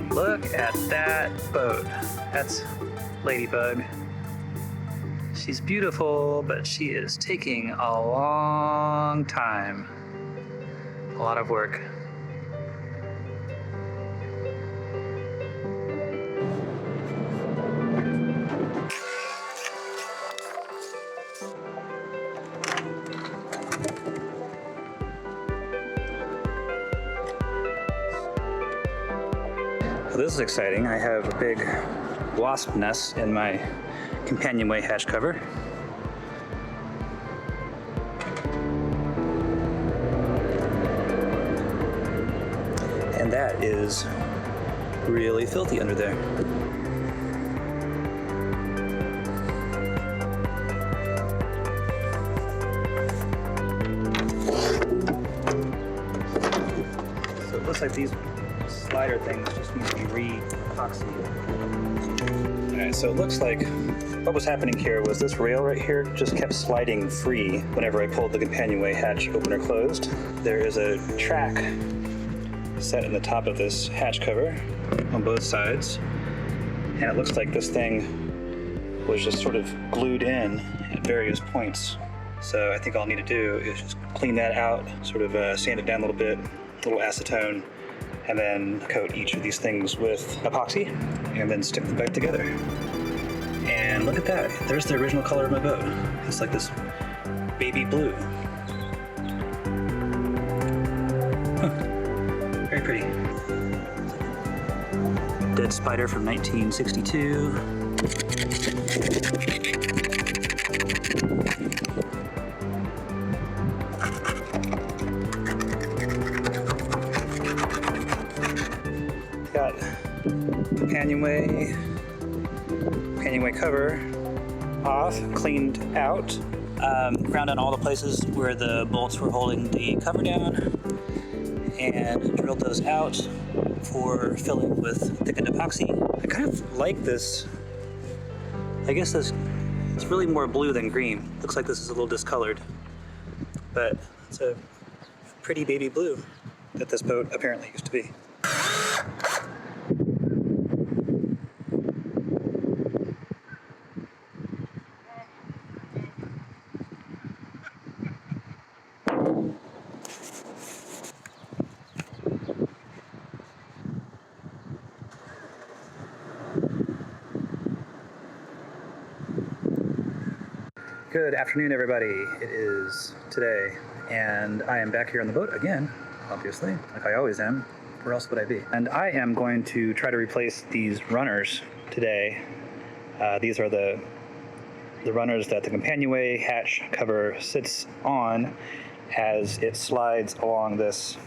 Look at that boat. That's Ladybug. She's beautiful, but she is taking a long time. A lot of work. Well, this is exciting. I have a big wasp nest in my Companionway hatch cover. And that is really filthy under there. So it looks like these slider things just need to be re-epoxied. Alright, so it looks like what was happening here was this rail right here just kept sliding free whenever I pulled the Companionway hatch open or closed. There is a track set in the top of this hatch cover on both sides, and it looks like this thing was just sort of glued in at various points. So I think all I need to do is just clean that out, sort of sand it down a little bit, a little acetone, and then coat each of these things with epoxy, and then stick them back together. And look at that, there's the original color of my boat. It's like this baby blue. Huh. Very pretty. Dead spider from 1962. Got Companionway cover off, cleaned out, ground down all the places where the bolts were holding the cover down, and drilled those out for filling with thickened epoxy. I kind of like this. I guess it's really more blue than green. Looks like this is a little discolored, but it's a pretty baby blue that this boat apparently used to be. Good afternoon, everybody. It is today, and I am back here on the boat again, obviously, like I always am. Where else would I be? And I am going to try to replace these runners today. These are the runners that the Companionway hatch cover sits on as it slides along this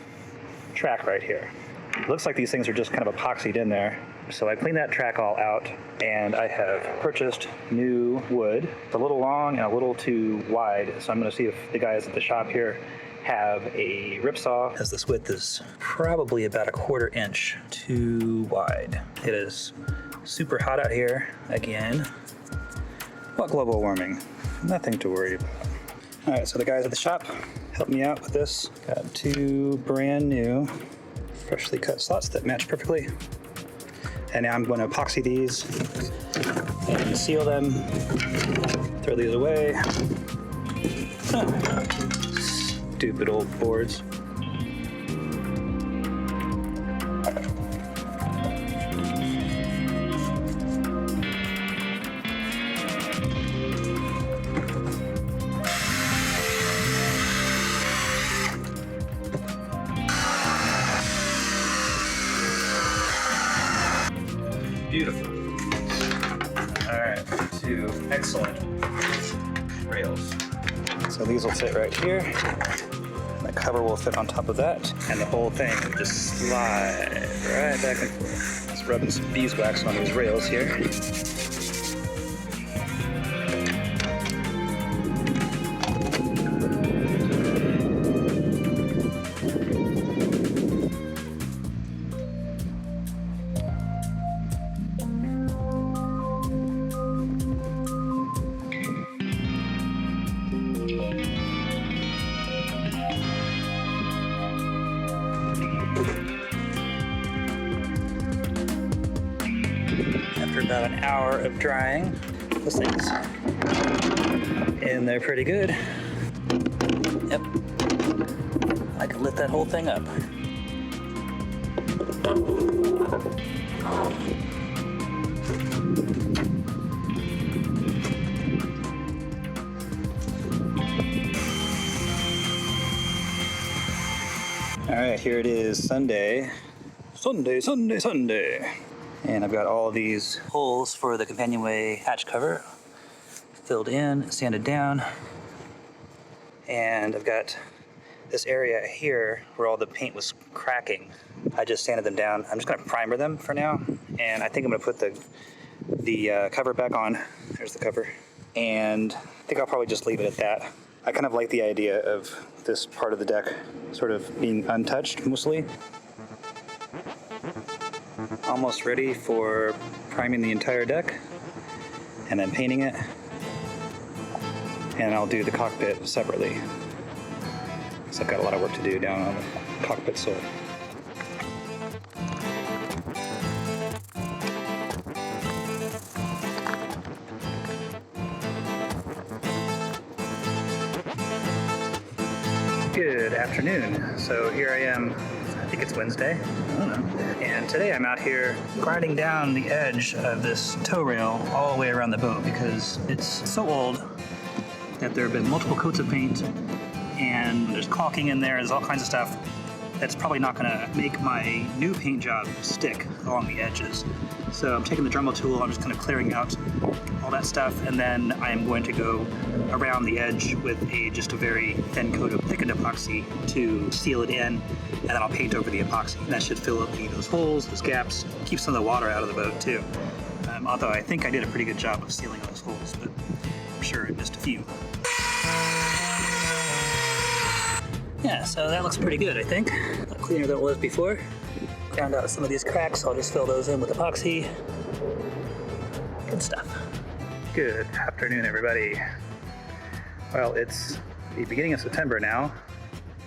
track right here. It looks like these things are just kind of epoxied in there. So I cleaned that track all out, and I have purchased new wood. It's a little long and a little too wide, so I'm going to see if the guys at the shop here have a rip saw, as this width is probably about 1/4 inch too wide. It is super hot out here again. What global warming? Nothing to worry about. All right, so the guys at the shop helped me out with this. Got 2 brand new, freshly cut slots that match perfectly. And now I'm going to epoxy these and seal them, throw these away. Stupid old boards. Beautiful. All right, 2 excellent rails. So these will fit right here. The cover will fit on top of that, and the whole thing will just slide right back and forth. Just rubbing some beeswax on these rails here. about an hour of drying those things. And they're pretty good. Yep. I could lift that whole thing up. All right, here it is, Sunday. Sunday. And I've got all of these holes for the Companionway hatch cover filled in, sanded down. And I've got this area here where all the paint was cracking. I just sanded them down. I'm just gonna primer them for now. And I think I'm gonna put the cover back on. There's the cover. And I think I'll probably just leave it at that. I kind of like the idea of this part of the deck sort of being untouched mostly. Almost ready for priming the entire deck and then painting it. And I'll do the cockpit separately. So I've got a lot of work to do down on the cockpit sole. Good afternoon. So here I am, I think it's Wednesday, I don't know. And today I'm out here grinding down the edge of this tow rail all the way around the boat because it's so old that there have been multiple coats of paint and there's caulking in there, there's all kinds of stuff that's probably not gonna make my new paint job stick along the edges. So I'm taking the Dremel tool, I'm just kind of clearing out all that stuff, and then I'm going to go around the edge with just a very thin coat of thickened epoxy to seal it in, and then I'll paint over the epoxy. And that should fill up those holes, those gaps, keep some of the water out of the boat too. Although I think I did a pretty good job of sealing those holes, but I'm sure I missed a few. Yeah, so that looks pretty good, I think. A lot cleaner than it was before. Found out some of these cracks, so I'll just fill those in with epoxy. Good stuff. Good afternoon, everybody. Well, it's the beginning of September now,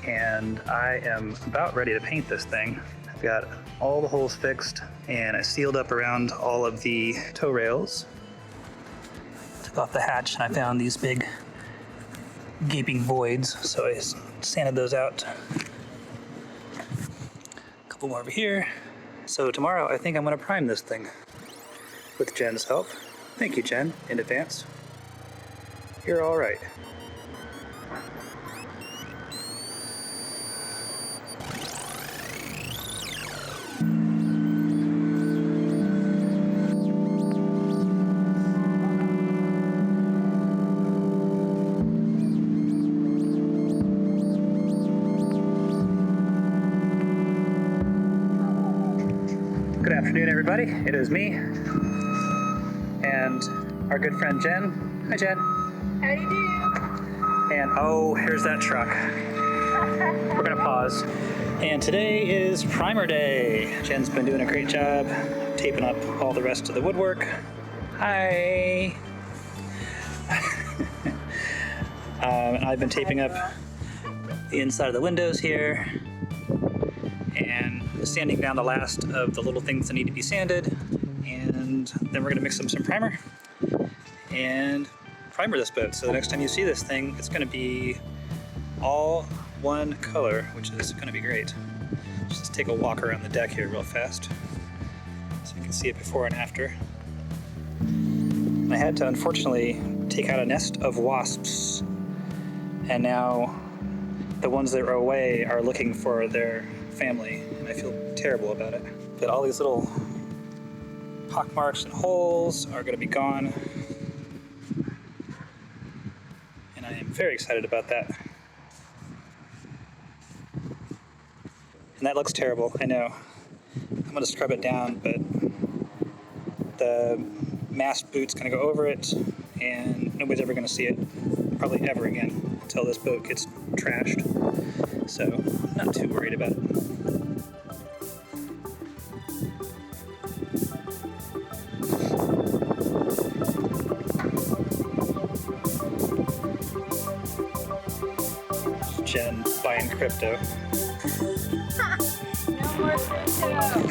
and I am about ready to paint this thing. I've got all the holes fixed, and I sealed up around all of the tow rails. Took off the hatch, and I found these big gaping voids, so I sanded those out. A couple more over here. So tomorrow I think I'm going to prime this thing with Jen's help. Thank you, Jen, in advance. You're all right. Good afternoon, everybody. It is me and our good friend Jen. Hi, Jen. How do you do? And oh, here's that truck. We're gonna pause. And today is primer day. Jen's been doing a great job taping up all the rest of the woodwork. Hi. And I've been taping up the inside of the windows here and sanding down the last of the little things that need to be sanded. And then we're gonna mix up some primer and primer this boat. So the next time you see this thing, it's gonna be all one color, which is gonna be great. Just take a walk around the deck here real fast so you can see it before and after. And I had to unfortunately take out a nest of wasps, and now the ones that are away are looking for their family, and I feel terrible about it. But all these little pock marks and holes are going to be gone, and I am very excited about that. And that looks terrible, I know. I'm going to scrub it down, but the mast boot's going to go over it, and nobody's ever going to see it, probably ever again, until this boat gets trashed. So, not too worried about it. Jen buying crypto. No more crypto.